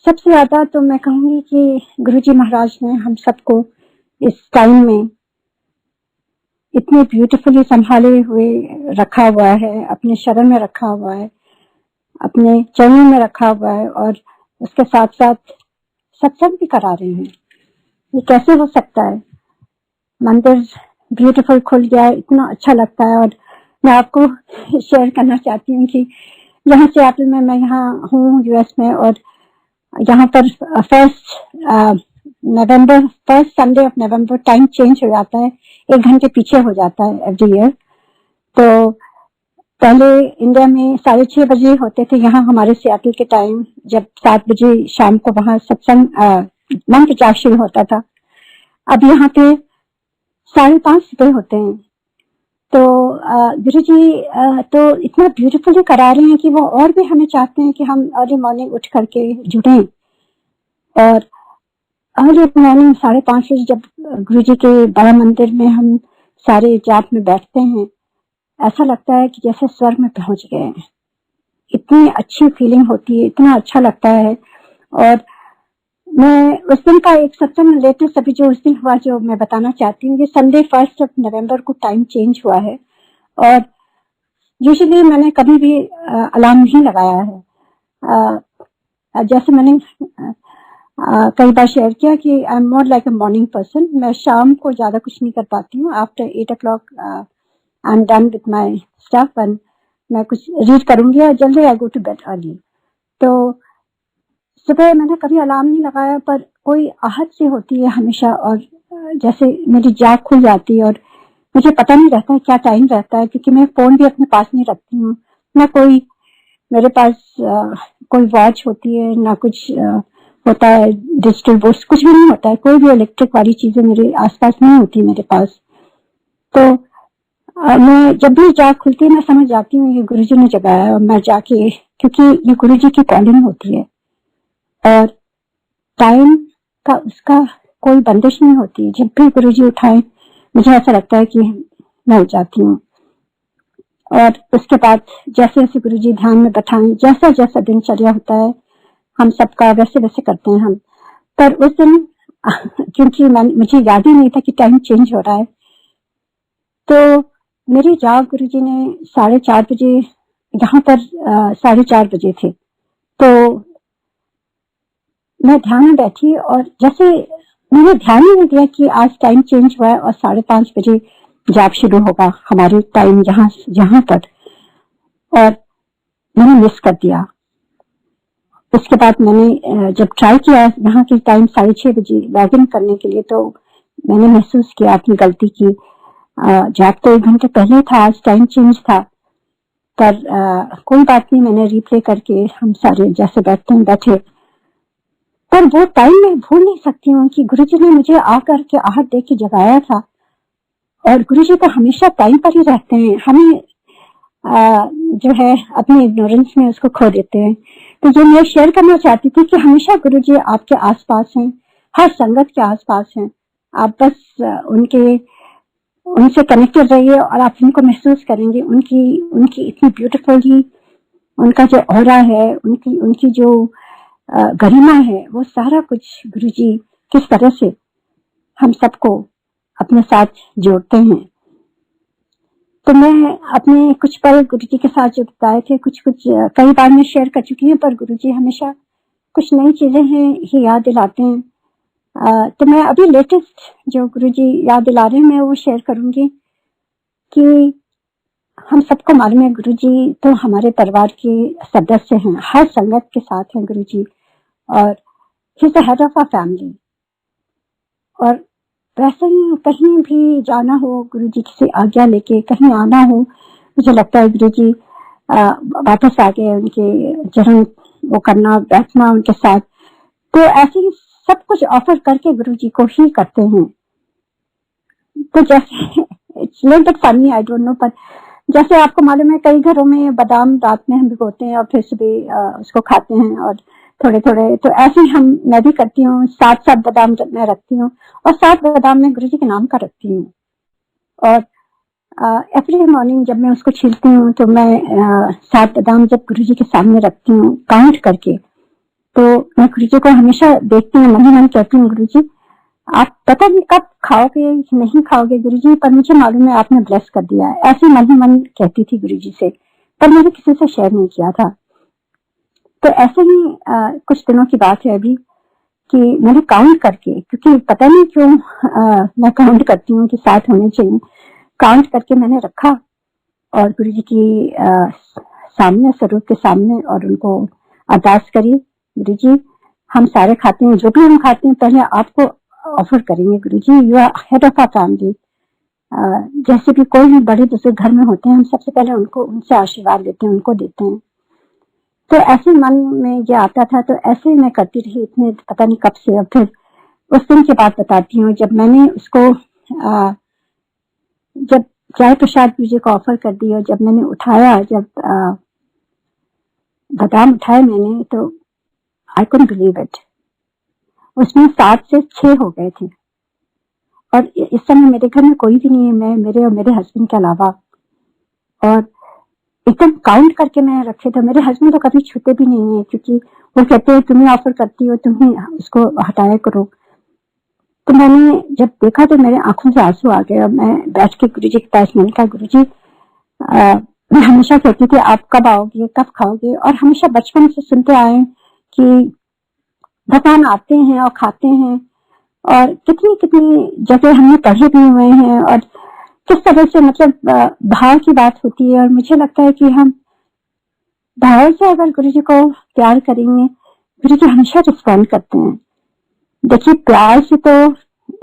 सबसे ज्यादा तो मैं कहूंगी कि गुरुजी महाराज ने हम सबको इस टाइम में इतने ब्यूटीफुली संभाले हुए रखा हुआ है, अपने शरण में रखा हुआ है, अपने चरणों में रखा हुआ है और उसके साथ साथ सत्संग भी करा रहे हैं। ये कैसे हो सकता है? मंदिर ब्यूटीफुल खुल गया है, इतना अच्छा लगता है। और मैं आपको शेयर करना चाहती हूँ कि यहाँ सियाटल में मैं यहाँ हूँ यूएस में, और यहाँ पर first Sunday of November time change हो जाता है, 1 घंटे पीछे हो जाता है एवरी ईयर। तो पहले इंडिया में 6:30 बजे होते थे, यहाँ हमारे सियाटल के टाइम जब 7 बजे शाम को वहाँ सत्संग मंत्र जाप शुरू होता था। अब यहाँ पे 5:30 बजे होते हैं। तो गुरु जी तो इतना ब्यूटीफुली करा रहे हैं कि वो और भी हमें चाहते हैं कि हम अर्ली मॉर्निंग उठ करके जुड़ें। और अर्ली मॉर्निंग 5:30 बजे जब गुरु जी के बड़ा मंदिर में हम सारे जाप में बैठते हैं, ऐसा लगता है कि जैसे स्वर्ग में पहुंच गए हैं। इतनी अच्छी फीलिंग होती है, इतना अच्छा लगता है। और मैं उस दिन का एक सत्संग लेटेस्ट अभी जो उस दिन हुआ जो मैं बताना चाहती हूँ। ये संडे 1 नवंबर को टाइम चेंज हुआ है, और यूजुअली मैंने कभी भी अलार्म नहीं लगाया है। जैसे मैंने कई बार शेयर किया कि I am more like a morning person. मैं शाम को ज्यादा कुछ नहीं कर पाती हूँ। After 8 o'clock I am done with my stuff and मैं कुछ रीड करूंगी और जल्दी आई गो टू बेड अर्ली। तो सुबह मैंने कभी अलार्म नहीं लगाया, पर कोई आहट सी होती है हमेशा, और जैसे मेरी जाग खुल जाती है और मुझे पता नहीं रहता है क्या टाइम रहता है, क्योंकि मैं फोन भी अपने पास नहीं रखती हूँ, ना कोई मेरे पास कोई वॉच होती है, ना कुछ होता है डिजिटल वॉच, कुछ भी नहीं होता है। कोई भी इलेक्ट्रिक वाली चीजें मेरे आसपास नहीं होती मेरे पास। तो मैं जब भी जाग खुलती है मैं समझ जाती हूँ ये गुरुजी ने जगाया है, और मैं जाके, क्योंकि ये गुरुजी की कॉलिंग होती है और टाइम का उसका कोई बंदिश नहीं होती। जब भी गुरुजी उठाए मुझे ऐसा लगता है कि मैं उठ जाती हूँ। और उसके बाद जैसे जैसे गुरुजी ध्यान में बैठाएं, जैसा जैसा दिनचर्या होता है हम सबका वैसे वैसे करते हैं हम। पर उस दिन क्योंकि मुझे याद ही नहीं था कि टाइम चेंज हो रहा है, तो मेरी जाग गुरुजी ने 4:30 बजे, यहाँ पर 4:30 बजे थे, तो मैं ध्यान में बैठी और जैसे मैंने ध्यान ही नहीं दिया कि आज टाइम चेंज हुआ है और 5:30 बजे जाप शुरू होगा हमारे टाइम यहाँ पर, और मैंने मिस कर दिया। उसके बाद मैंने जब ट्राई किया यहाँ की टाइम 6:30 बजे लॉग इन करने के लिए, तो मैंने महसूस किया अपनी गलती की। जाप तो 1 घंटे पहले था, आज टाइम चेंज था। पर कोई बात नहीं, मैंने रिप्ले करके हम सारे जैसे बैठते हैं बैठे। पर वो टाइम मैं भूल नहीं सकती हूँ कि गुरुजी ने मुझे आकर के आहट दे के जगाया था। और गुरुजी तो हमेशा टाइम पर ही रहते हैं, हमें जो है अपनी इग्नोरेंस में उसको खो देते हैं। तो ये मैं शेयर करना चाहती थी कि हमेशा गुरुजी आपके आसपास हैं, हर संगत के आसपास हैं। आप बस उनसे कनेक्टेड रहिए और आप उनको महसूस करेंगे। उनकी इतनी ब्यूटीफुली, उनका जो ऑरा है, उनकी जो गरिमा है, वो सारा कुछ गुरुजी किस तरह से हम सबको अपने साथ जोड़ते हैं। तो मैं अपने कुछ पल गुरुजी के साथ जो बिताए थे, कुछ कई बार मैं शेयर कर चुकी हूँ, पर गुरुजी हमेशा कुछ नई चीजें हैं ये याद दिलाते हैं। तो मैं अभी लेटेस्ट जो गुरुजी याद दिला रहे हैं मैं वो शेयर करूंगी कि हम सबको मालूम है गुरुजी तो हमारे परिवार के सदस्य हैं, हर संगत के साथ हैं गुरुजी, और he is the head of our family. और वैसे ही कहीं भी जाना हो गुरुजी की आज्ञा लेके कहीं आना हो, मुझे लगता है गुरुजी वापस आ गए, उनके चरण वो करना, बैठना उनके साथ। तो ऐसे ही सब कुछ ऑफर करके गुरुजी को ही करते हैं। तो जैसे it's little bit funny, I don't no, पर जैसे आपको मालूम है कई घरों में बादाम रात में हम भिगोते हैं और फिर सुबह उसको खाते हैं, और थोड़े थोड़े, तो ऐसे ही मैं भी करती हूँ। 7 बादाम मैं रखती हूँ और 7 बादाम मैं गुरुजी के नाम का रखती हूँ। और एवरी मॉर्निंग जब मैं उसको छीलती हूँ तो मैं 7 बादाम जब गुरुजी के सामने रखती हूँ काउंट करके, तो मैं गुरु जी को हमेशा देखती हूँ, मन ही मन कहती हूँ, गुरु जी आप पता नहीं कब खाओगे नहीं खाओगे गुरु जी, पर मुझे मालूम है आपने ब्लेस कर दिया है। ऐसे मन ही मन कहती थी गुरु जी से, पर मैंने किसी से शेयर नहीं किया था। तो ऐसे ही कुछ दिनों की बात है अभी कि मैंने काउंट करके, क्योंकि पता नहीं क्यों मैं काउंट करती हूँ कि 7 होने चाहिए, काउंट करके मैंने रखा और गुरु जी की सामने, स्वरूप के सामने, और उनको अरदास करी, गुरु जी हम सारे खाते हैं, जो भी हम खाते हैं पहले आपको ऑफर करेंगे Guru ji, you are head of our family. जैसे भी कोई भी बड़े बुजुर्ग घर में होते हैं, हम सबसे पहले उनको, उनसे आशीर्वाद लेते हैं, उनको देते हैं। तो ऐसे मन में ये आता था, तो ऐसे मैं करती रही इतने, पता नहीं कब से। अब फिर उस दिन की बात बताती हूँ, जब मैंने उसको जब चाय प्रसाद जी को ऑफर कर दी और जब मैंने उठाया, जब बादाम उठाए मैंने, तो आई कुडंट बिलीव इट, उसमें 7 से 6 हो गए थे। और इस समय मेरे घर में कोई भी नहीं है, मैं, मेरे और मेरे हस्बैंड के अलावा, और एकदम काउंट करके मैं रखे थे। मेरे हस्बैंड तो कभी छूते भी नहीं है, क्योंकि वो कहते हैं तुम्हें ऑफर करती हो, तुम ही उसको हटाया करो। तो मैंने जब देखा तो मेरे आंखों से आंसू आ गए, और मैं बैठ के गुरु जी के पास, मैंने कहा गुरु जी मैं हमेशा कहती थी आप कब आओगे कब खाओगे, और हमेशा बचपन से सुनते आए कि भगवान आते हैं और खाते हैं, और कितनी कितनी जगह हमने पढ़े भी हुए हैं, और किस तरह से मतलब भाव की बात होती है। और मुझे लगता है कि हम भाव से अगर गुरु जी को प्यार करेंगे, गुरु जी हमेशा रिस्पॉन्ड करते हैं। देखिए प्यार से तो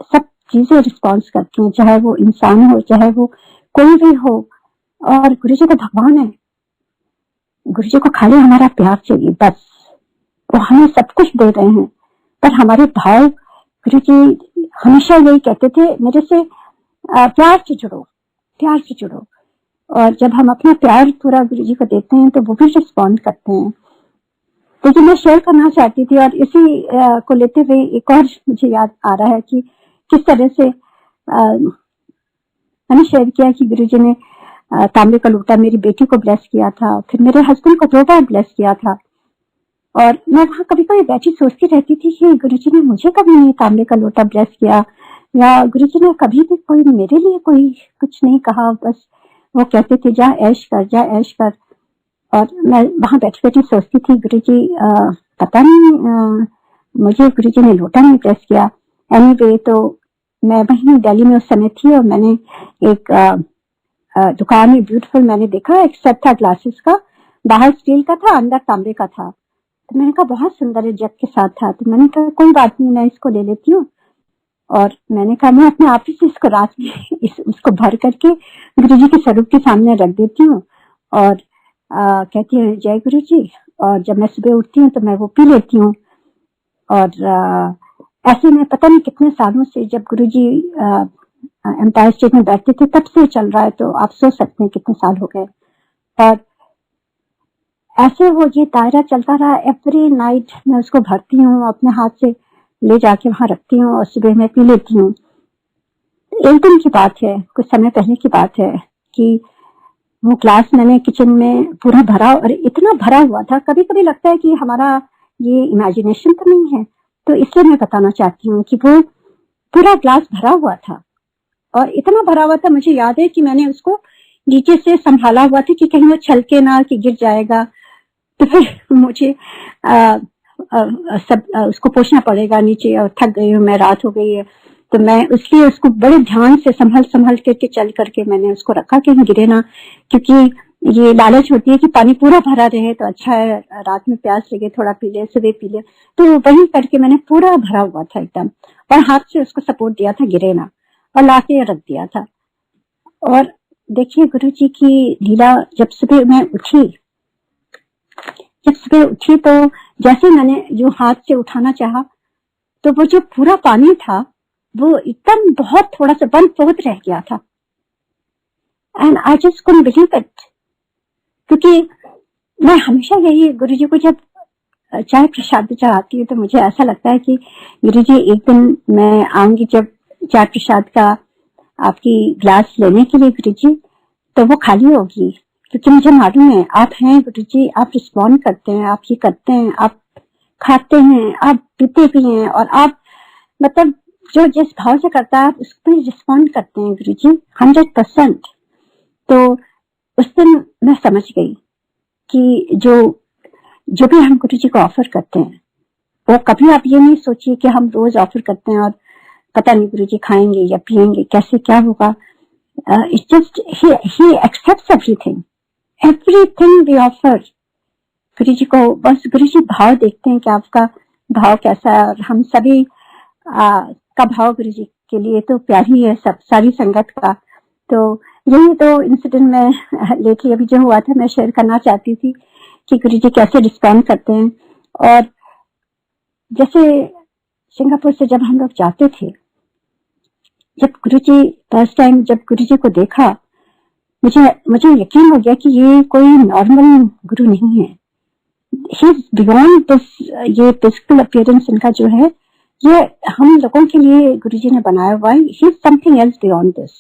सब चीजें रिस्पॉन्स करती हैं, चाहे वो इंसान हो, चाहे वो कोई भी हो, और गुरु जी तो भगवान है। गुरु जी को खाली हमारा प्यार चाहिए बस, वो हमें सब कुछ दे रहे हैं, पर हमारे भाव, गुरु जी हमेशा यही कहते थे मेरे से, प्यार से जुड़ो, प्यार से जुड़ो। और जब हम अपना प्यार पूरा गुरु जी को देते हैं तो वो भी रिस्पॉन्ड करते हैं। तो जो मैं शेयर करना चाहती थी, और इसी को लेते हुए एक और मुझे याद आ रहा है कि किस तरह से मैंने शेयर किया कि गुरु जी ने तांबे का लोटा मेरी बेटी को ब्लेस किया था, फिर मेरे हस्बैंड को 2 बार ब्लेस किया था। और मैं वहां कभी कभी बैठी सोचती रहती थी कि गुरु जी ने मुझे कभी नहीं तांबे का लोटा ब्लेस किया, या गुरु जी ने कभी भी कोई मेरे लिए कोई कुछ नहीं कहा, बस वो कहते थे जा ऐश कर, जा ऐश कर। और मैं वहां बैठी बैठी सोचती थी गुरु जी पता नहीं मुझे गुरु जी ने लोटा नहीं ब्लेस किया। एनीवे, तो मैं वहीं दिल्ली में उस समय थी, और मैंने एक दुकान में ब्यूटीफुल मैंने देखा एक सेट था ग्लासेस का, बाहर स्टील का था, अंदर तांबे का था। तो मैंने कहा बहुत सुंदर है, जग के साथ था। तो मैंने कहा कोई बात नहीं, मैं इसको ले लेती हूँ। और मैंने कहा मैं अपने आप ही से इसको रात में उसको भर करके गुरु जी के स्वरूप के सामने रख देती हूँ, और कहती है जय गुरु जी। और जब मैं सुबह उठती हूँ तो मैं वो पी लेती हूँ। और ऐसे में पता नहीं कितने सालों से, जब गुरु जी एम्पायर स्टेट में बैठते थे तब से चल रहा है, तो आप सोच सकते हैं कितने साल हो गए। और ऐसे वो ये दायरा चलता रहा। एवरी नाइट मैं उसको भरती हूँ, अपने हाथ से ले जाके वहां रखती हूँ, और सुबह मैं पी लेती हूँ। एक दिन की बात है, कुछ समय पहले की बात है, कि वो ग्लास मैंने किचन में पूरा भरा, और इतना भरा हुआ था, कभी कभी लगता है कि हमारा ये इमेजिनेशन तो नहीं है, तो इसलिए मैं बताना चाहती हूँ कि वो पूरा ग्लास भरा हुआ था, और इतना भरा हुआ था, मुझे याद है कि मैंने उसको नीचे से संभाला हुआ था कि कहीं वो छलके ना, कि गिर जाएगा। तो फिर मुझे सब उसको पोछना पड़ेगा नीचे, और थक गई हूँ मैं, रात हो गई है, तो मैं इसलिए उसको बड़े ध्यान से संभल संभल करके चल करके मैंने उसको रखा कि गिरे ना, क्योंकि ये लालच होती है कि पानी पूरा भरा रहे तो अच्छा है, रात में प्यास लगे थोड़ा पी ले, सुबह पी ले। तो वही करके मैंने पूरा भरा हुआ था एकदम, और हाथ से उसको सपोर्ट दिया था गिरे ना, और लाके रख दिया था। और देखिए गुरु जी की लीला, जब सुबह मैं उठी, तो जैसे मैंने जो हाथ से उठाना चाहा, तो वो जो पूरा पानी था वो एकदम बहुत थोड़ा सा 1/4 रह गया था। And I just couldn't believe it, क्योंकि मैं हमेशा यही गुरु जी को जब चाय प्रसाद चढ़ाती हूँ तो मुझे ऐसा लगता है कि गुरु जी एक दिन मैं आऊंगी जब चाय प्रसाद का आपकी ग्लास लेने के लिए गुरु जी, तो वो खाली होगी, क्योंकि मुझे मालूम है आप हैं गुरु जी, आप रिस्पॉन्ड करते हैं, आप ये करते हैं, आप खाते हैं, आप पीते भी हैं, और आप मतलब जो जिस भाव से करता है आप उस पर रिस्पॉन्ड करते हैं गुरु जी 100%। तो उस दिन मैं समझ गई कि जो जो भी हम गुरु जी को ऑफर करते हैं, वो कभी आप ये नहीं सोचिए कि हम रोज ऑफर करते हैं और पता नहीं गुरु जी खाएंगे या पिएंगे, कैसे क्या होगा। It's just he accepts everything we offer. Guru ji को बस गुरु जी भाव देखते हैं कि आपका भाव कैसा है, और हम सभी का भाव गुरु जी के लिए तो प्यार ही है, सब सारी संगत का। तो यही तो इंसिडेंट में लेके अभी जो हुआ था मैं शेयर करना चाहती थी कि गुरु जी कैसे रिस्पॉन्ड करते हैं। और जैसे सिंगापुर से जब हम लोग जाते थे, जब गुरु जी फर्स्ट टाइम जब गुरु जी को देखा, मुझे यकीन हो गया कि ये कोई नॉर्मल गुरु नहीं है। ही इज बियॉन्ड दिस, ये फिजिकल अपीयरेंस इनका जो है ये हम लोगों के लिए गुरु जी ने बनाया हुआ है। He is something else beyond this.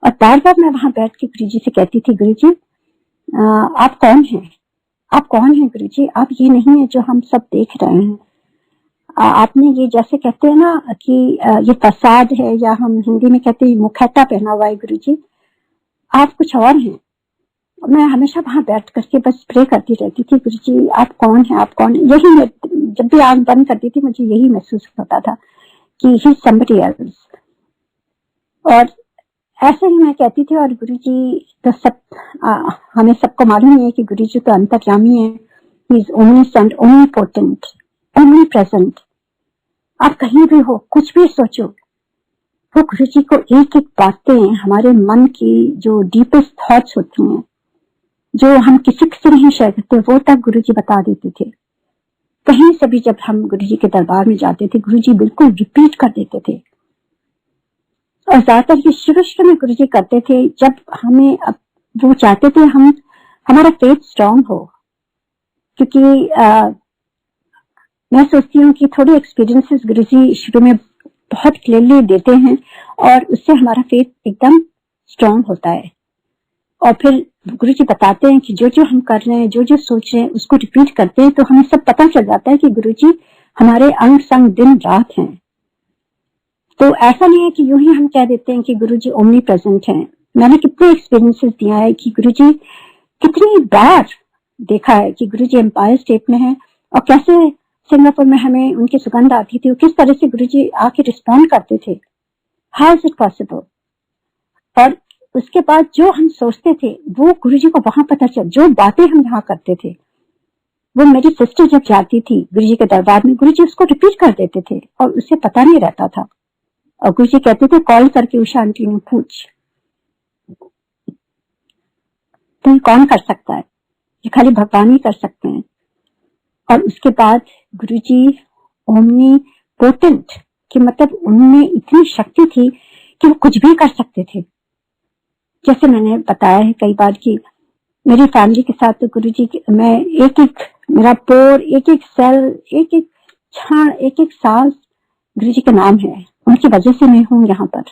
और बार बार मैं वहां बैठ के गुरु जी से कहती थी, गुरु जी आप कौन हैं, आप कौन हैं गुरु जी, आप ये नहीं है जो हम सब देख रहे हैं। आपने ये जैसे कहते हैं ना कि ये प्रसाद है, या हम हिंदी में कहते हैं मुखैता पहना हुआ है गुरु जी, आप कुछ और हैं। मैं हमेशा वहां बैठ करके बस प्रे करती रहती थी, गुरु जी आप कौन हैं, आप कौन हैं। यही जब भी आंख बंद करती थी मुझे यही महसूस होता था कि ही समबडी एल्स। और ऐसे ही मैं कहती थी। और गुरु जी तो सब हमें सबको मालूम है कि गुरु जी तो अंतर्यामी है, he is omniscient, omnipotent, omni present. आप कहीं भी हो, कुछ भी सोचो, वो गुरु जी को एक एक बातें हमारे मन की जो डीपेस्ट थॉट्स होती हैं, जो हम किसी से नहीं शेयर करते, वो तक गुरु जी बता देते थे। कहीं से भी जब हम गुरु जी के दरबार में जाते थे, गुरु जी बिल्कुल रिपीट कर देते थे। और ज्यादातर ये शुरू में गुरु जी करते थे जब हमें वो चाहते थे हम हमारा फेथ स्ट्रांग हो। क्योंकि मैं सोचती हूँ कि थोड़े एक्सपीरियंसेस गुरु जी शुरू में बहुत क्लियरली देते हैं, और उससे हमारा फेथ एकदम स्ट्रांग होता है। और फिर गुरु जी बताते हैं कि जो जो हम कर रहे हैं, जो जो सोच रहे हैं, उसको रिपीट करते हैं, तो हमें सब पता चल जाता है कि गुरु जी हमारे अंग संग दिन रात हैं। तो ऐसा नहीं है कि यूं ही हम कह देते हैं कि गुरु जी ओमनी प्रेजेंट हैं। मैंने कितने एक्सपीरियंसेस दिया है कि गुरु जी कितनी बार देखा है कि गुरु जी एम्पायर स्टेट में है, और कैसे सिंगापुर में हमें उनकी सुगंध आती थी, और किस तरह से गुरु जी आके रिस्पॉन्ड करते थे। How is it possible. और उसके बाद जो हम सोचते थे वो गुरु जी को वहां पता चल, जो बातें हम यहाँ करते थे वो मेरी सिस्टर जब जाती थी गुरु जी के दरबार में, गुरु जी उसको रिपीट कर देते थे और उसे पता नहीं रहता था। और गुरु जी कहते थे कॉल करके उषा आंटी ने पूछ, तो ये कौन कर सकता है, ये खाली भगवान ही कर सकते हैं। और उसके बाद गुरु जी ओमनी पोटेंट कि मतलब उनमें इतनी शक्ति थी कि वो कुछ भी कर सकते थे। जैसे मैंने बताया है कई बार कि मेरी फैमिली के साथ तो गुरु जी मैं एक एक मेरा पोर, एक एक सेल, एक एक क्षण, एक एक सांस गुरु जी के नाम है। उनकी वजह से मैं हूँ यहाँ पर,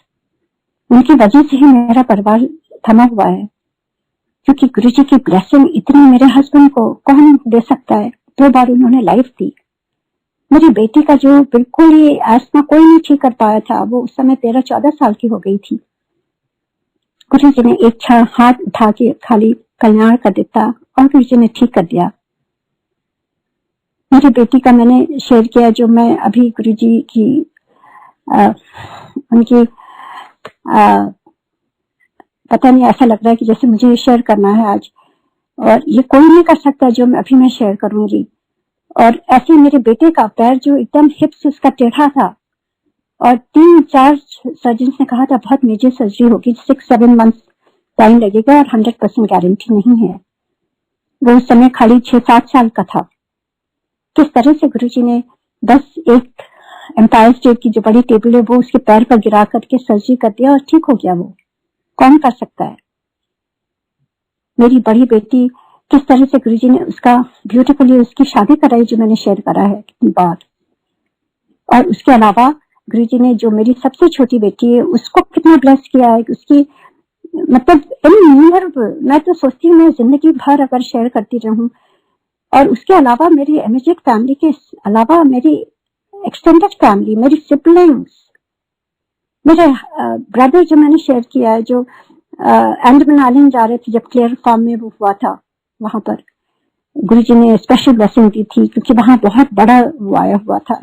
उनकी वजह से ही मेरा परिवार थमा हुआ है। क्योंकि गुरु जी की ब्लेसिंग इतनी मेरे हस्बैंड को कौन दे सकता है। 2 बार उन्होंने लाइफ दी। मेरी बेटी का जो बिल्कुल ही एस्मा कोई नहीं ठीक कर पाया था, वो उस समय 13-14 साल की हो गई थी। गुरु जी ने एक क्षण हाथ उठा के खाली कल्याण कर देता और गुरु जी ने ठीक कर दिया। मेरी बेटी का मैंने शेयर किया, जो मैं अभी गुरु जी की उनकी पता नहीं, ऐसा लग रहा है कि जैसे मुझे शेयर करना है आज, और ये कोई नहीं कर सकता जो मैं अभी शेयर करूंगी। और ऐसे मेरे बेटे का पैर जो एकदम हिप्स उसका टेढ़ा था, और 3-4 सर्जन ने कहा था बहुत मेजर सर्जरी होगी, 6-7 मंथ्स टाइम लगेगा और 100% गारंटी नहीं है। वो उस समय खाली 6-7 साल का था। किस तरह से गुरुजी ने बस एक एम्पायर स्टेट की जो बड़ी टेबल है वो उसके पैर पर गिरा करके सर्जरी कर दिया और ठीक हो गया। वो कौन कर सकता है। मेरी बड़ी बेटी किस तरह से गुरुजी ने उसका ब्यूटीफुली उसकी शादी कराई, जो मैंने शेयर करा है कितनी बार। और उसके अलावा गुरुजी ने जो मेरी सबसे छोटी बेटी है उसको कितना ब्लेस किया है। उसकी मतलब मैं तो सोचती हूँ मैं जिंदगी भर अगर शेयर करती रहूं और उसके अलावा मेरी इमीडिएट फैमिली के अलावा मेरी एक्सटेंडेड फैमिली, मेरी सिबलिंग्स, मेरे ब्रदर जो मैंने शेयर किया है, जो अंडमान आइलैंड जा रहे थे जब क्लियर फार्म में वो हुआ था, वहां पर गुरुजी ने स्पेशल ब्लेसिंग दी थी क्योंकि वहां बहुत बड़ा वो आया हुआ था।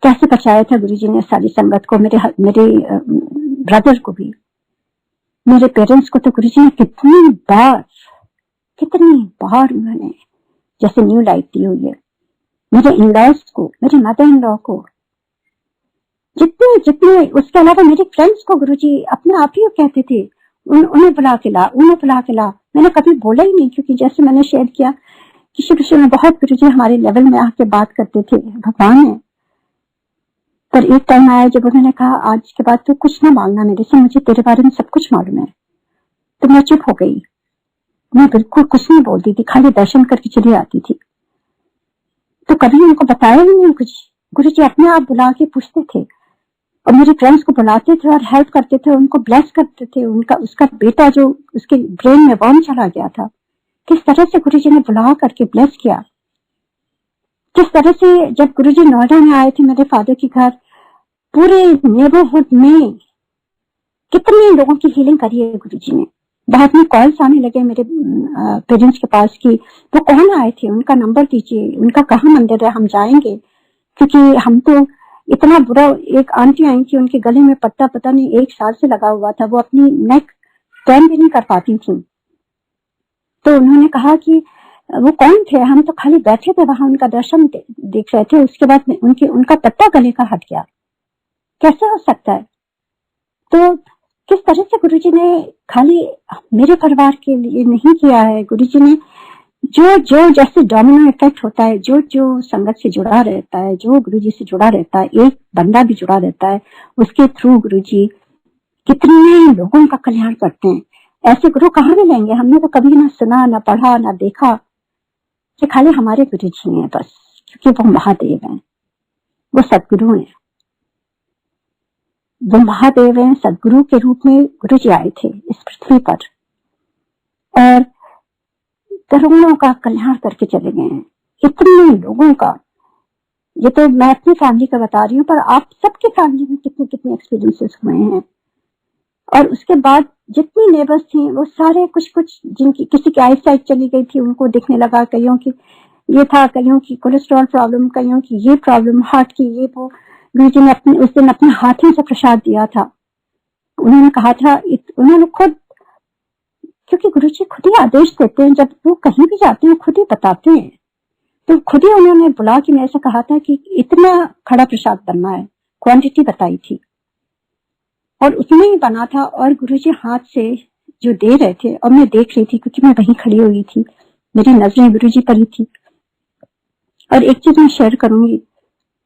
कैसे बचाया था गुरुजी ने सारी संगत को, मेरे ब्रदर को भी, मेरे पेरेंट्स को तो गुरुजी ने कितनी बार उन्होंने जैसे न्यू लाइफ दी हुई है। मेरे इन-लॉज को, मेरी मदर इन लॉ को, जितने उसके अलावा मेरे फ्रेंड्स को गुरुजी अपने आप ही कहते थे उन्हें बुला के ला। मैंने कभी बोला ही नहीं, क्योंकि जैसे मैंने शेयर किया कि शुरू में बहुत गुरुजी हमारे लेवल में आके बात करते थे, भगवान है। पर एक टाइम आया जब उन्होंने कहा आज के बाद तो कुछ ना मांगना मेरे से, मुझे तेरे बारे में सब कुछ मालूम है। तो मैं चुप हो गई, मैं बिल्कुल कुछ नहीं बोलती थी, खाली दर्शन करके चली आती थी। तो कभी उनको बताया ही नहीं कुछ। गुरुजी अपने आप बुला के पूछते थे और मेरे फ्रेंड्स को बुलाते थे और हेल्प करते थे, उनको ब्लेस करते थे। उसका बेटा जो उसके ब्रेन में वर्म चला गया था, किस तरह से गुरुजी ने बुला करके ब्लेस किया। किस तरह से जब गुरुजी नोएडा में आए थे मेरे फादर के घर, पूरे नेबरहुड में कितने लोगों की हीलिंग करी है गुरुजी ने। बाद में कॉल्स आने लगे मेरे पेरेंट्स के पास कि वो कौन आए थे, उनका नंबर दीजिए, उनका कहाँ मंदिर है, हम जाएंगे। क्योंकि हम तो इतना बुरा, एक आंटी आई थी, उनके गले में पट्टा पता नहीं 1 साल से लगा हुआ था, वो अपनी नेक टर्न भी नहीं कर पाती थी। तो उन्होंने कहा कि वो कौन थे, हम तो खाली बैठे थे वहां, उनका दर्शन देख रहे थे, उसके बाद उनका पट्टा गले का हट गया, कैसे हो सकता है। तो किस तरह से गुरुजी ने खाली मेरे परिवार के लिए नहीं किया है, गुरुजी ने जो जैसे डोमिनो इफेक्ट होता है, जो संगत से जुड़ा रहता है, जो गुरुजी से जुड़ा रहता है, एक बंदा भी जुड़ा रहता है, उसके थ्रू गुरुजी कितने लोगों का कल्याण करते हैं। ऐसे गुरु कहाँ मिलेंगे, हमने तो कभी ना सुना, ना पढ़ा, ना देखा। कि खाली हमारे गुरुजी हैं बस, क्योंकि वो महादेव हैं, वो सदगुरु हैं, वो महादेव हैं। सदगुरु के रूप में गुरुजी आए थे इस पृथ्वी पर और करोड़ों का कल्याण करके चले गए हैं, इतने लोगों का। ये तो मैं अपनी फैमिली का बता रही हूँ, पर आप सबके फैमिली में कितने कितने एक्सपीरियंसेस हुए हैं। और उसके बाद जितनी नेबर्स थी वो सारे कुछ जिनकी किसी की आई साइट चली गई थी, उनको दिखने लगा, कईयों की ये था, कईयों की कोलेस्ट्रॉल प्रॉब्लम, कईयों की ये प्रॉब्लम, हार्ट की, ये वो। गुरुजी ने उस दिन अपने हाथों से प्रसाद दिया था। उन्होंने कहा था, उन्होंने खुद, क्योंकि गुरुजी खुद ही आदेश देते हैं, जब वो कहीं भी जाते हैं खुद ही बताते हैं, तो खुद ही उन्होंने बुला के मेरे से कहा था कि इतना खड़ा प्रसाद बनना है, क्वांटिटी बताई थी और उसमें ही बना था। और गुरुजी हाथ से जो दे रहे थे और मैं देख रही थी, क्योंकि मैं वहीं खड़ी हुई थी, मेरी नजरें गुरुजी पर ही थी। और एक चीज मैं शेयर करूंगी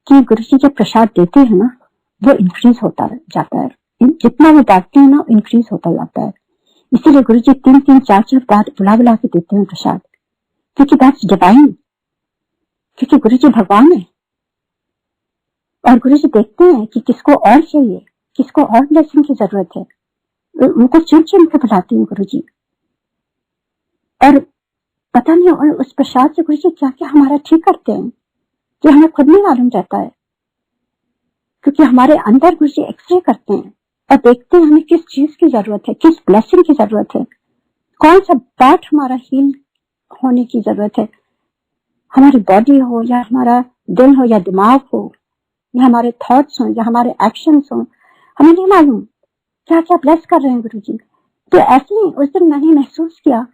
कि गुरुजी जब प्रसाद देते हैं ना, वो इंक्रीज होता जाता है, जितना वो बांटते हैं ना, इंक्रीज होता जाता है। इसीलिए गुरुजी 3-3, 4-4 बार बुला के देते हैं प्रसाद, क्योंकि दैट्स डिवाइन, क्योंकि गुरुजी भगवान है। और गुरुजी देखते हैं कि किसको और चाहिए, किसको और ब्लेसिंग की जरूरत है, उनको चुन के बुलाते हैं गुरुजी। और पता नहीं, और उस प्रसाद से गुरुजी क्या क्या हमारा ठीक करते हैं कि हमें खुद नहीं मालूम रहता है, क्योंकि हमारे अंदर गुरुजी एक्सरे करते हैं और देखते हैं हमें किस चीज की जरूरत है, किस ब्लेसिंग की जरूरत है, कौन सा पार्ट हमारा हील होने की जरूरत है, हमारी बॉडी हो या हमारा दिल हो या दिमाग हो या हमारे थॉट्स हो या हमारे एक्शंस हो, हमें नहीं मालूम क्या क्या ब्लेस कर रहे हैं गुरुजी। तो ऐसे ही उस दिन मैंने महसूस किया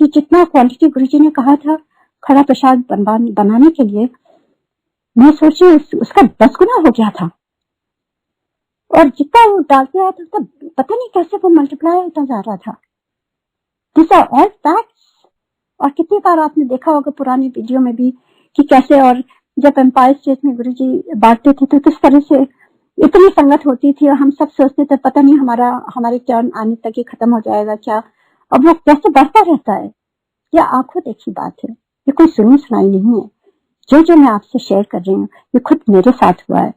कि जितना क्वांटिटी गुरुजी ने कहा था खड़ा प्रसाद बनाने के लिए, मैं सोची उसका 10 गुना हो गया था। और जितना वो डालते रहा था, पता नहीं कैसे वो मल्टीप्लाई होता जा रहा था। This are all facts. और कितनी बार आपने देखा होगा पुरानी वीडियो में भी कि कैसे, और जब एम्पायर स्टेट में गुरुजी बांटते थे तो किस तरह से इतनी संगत होती थी और हम सब सोचते थे पता नहीं हमारे टर्न आने तक ये खत्म हो जाएगा क्या। अब वो कैसे बढ़ता रहता है, यह आंखों देखी बात है, ये कोई सुनी सुनाई नहीं है। जो मैं आपसे शेयर कर रही हूँ ये खुद मेरे साथ हुआ है,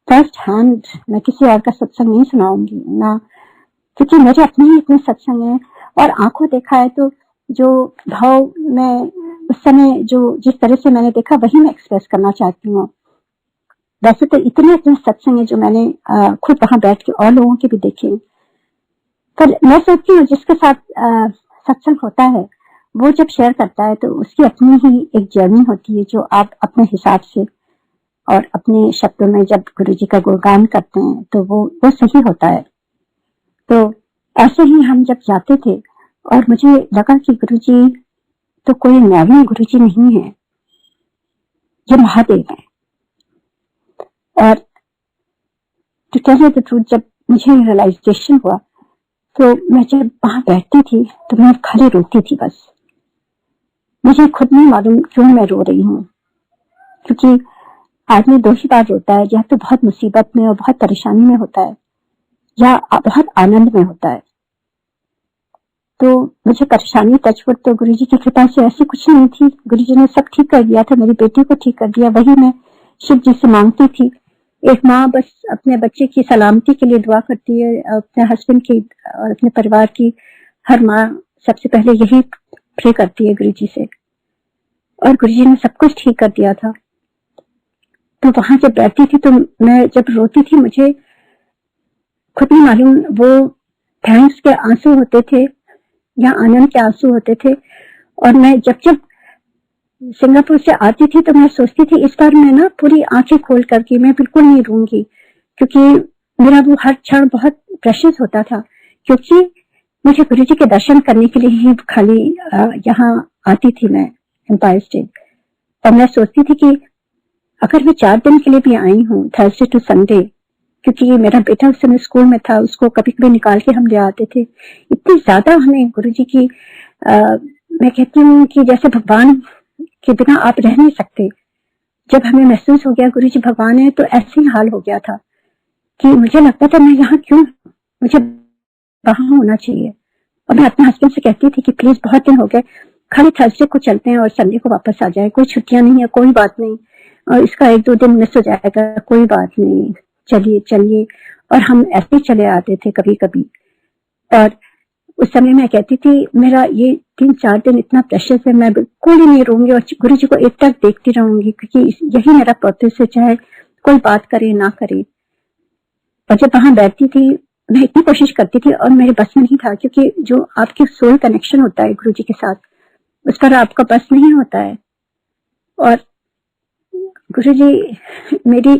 फर्स्ट हैंड। मैं किसी और का सत्संग नहीं सुनाऊंगी ना, क्योंकि मेरे अपने ही इतने सत्संग हैं और आंखों देखा है। तो जो भाव मैं उस समय जो जिस तरह से मैंने देखा वही मैं एक्सप्रेस करना चाहती हूँ। वैसे तो इतने सत्संग है जो मैंने खुद वहां बैठ के और लोगों के भी देखे, पर मैं सोचती हूँ जिसके साथ सत्संग होता है वो जब शेयर करता है तो उसकी अपनी ही एक जर्नी होती है जो आप अपने हिसाब से और अपने शब्दों में जब गुरुजी का गुणगान करते हैं तो वो सही होता है। तो ऐसे ही हम जब जाते थे और मुझे लगा कि गुरुजी तो कोई नॉर्मल गुरुजी नहीं है, ये महादेव है। और to tell you the truth, जब मुझे रियलाइजेशन हुआ तो मैं जब वहां बैठती थी तो मैं खाली रोती थी बस। मुझे खुद नहीं मालूम क्यों मैं रो रही हूँ, क्योंकि आदमी दो ही बार रोता है, या तो बहुत मुसीबत में और बहुत परेशानी में होता है या बहुत आनंद में होता है। तो मुझे परेशानी टचवुड तो गुरुजी की कृपा से ऐसी कुछ नहीं थी, गुरुजी ने सब ठीक कर दिया था, मेरी बेटी को ठीक कर दिया। वही मैं शिव जी से मांगती थी। एक माँ बस अपने बच्चे की सलामती के लिए दुआ करती है, अपने हस्बैंड की और अपने परिवार की हर माँ सबसे पहले यही प्रे करती है गुरुजी से, और गुरुजी ने सब कुछ ठीक कर दिया था। तो वहां जब बैठती थी तो मैं जब रोती थी मुझे खुद नहीं मालूम वो थैंक्स के आंसू होते थे या आनंद के आंसू होते थे। और मैं जब जब सिंगापुर से आती थी तो मैं सोचती थी इस बार मैं ना पूरी आंखें खोल करके मैं बिल्कुल नहीं रोऊंगी, क्योंकि मेरा वो हर क्षण बहुत प्रेशियस होता था, क्योंकि मुझे गुरुजी के दर्शन करने के लिए ही खाली यहाँ आती थी मैं एम्पायर स्टेट। और मैं सोचती थी कि अगर मैं 4 दिन के लिए भी आई हूँ, थर्सडे टू संडे, क्योंकि मेरा बेटा उस समय स्कूल में था, उसको कभी कभी निकाल के हम ले आते थे। इतनी ज्यादा हमें गुरुजी की मैं कहती हूँ कि जैसे भगवान के बिना आप रह नहीं सकते। जब हमें महसूस हो गया गुरुजी भगवान है तो ऐसे ही हाल हो गया था कि मुझे लगता था मैं यहाँ क्यों, मुझे वहां होना चाहिए। और मैं अपने हस्बैंड से कहती थी कि प्लीज बहुत दिन हो गए, खाली थर्सडे को चलते हैं और संडे को वापस आ जाए, कोई छुट्टियां नहीं है, कोई बात नहीं, और इसका 1-2 दिन मिस हो जाएगा, कोई बात नहीं, चलिए चलिए। और हम ऐसे ही चले आते थे कभी कभी। और उस समय मैं कहती थी मेरा ये 3-4 दिन इतना प्रेशर है, मैं बिल्कुल ही नहीं रहूंगी और गुरुजी को एक टक देखती रहूंगी, क्योंकि यही मेरा पर्पस है, चाहे कोई बात करे ना करे। और जब वहां बैठती थी मैं इतनी कोशिश करती थी और मेरे बस में नहीं था, क्योंकि जो आपकी सोल कनेक्शन होता है गुरुजी के साथ उस पर आपका बस नहीं होता है। और गुरुजी मेरी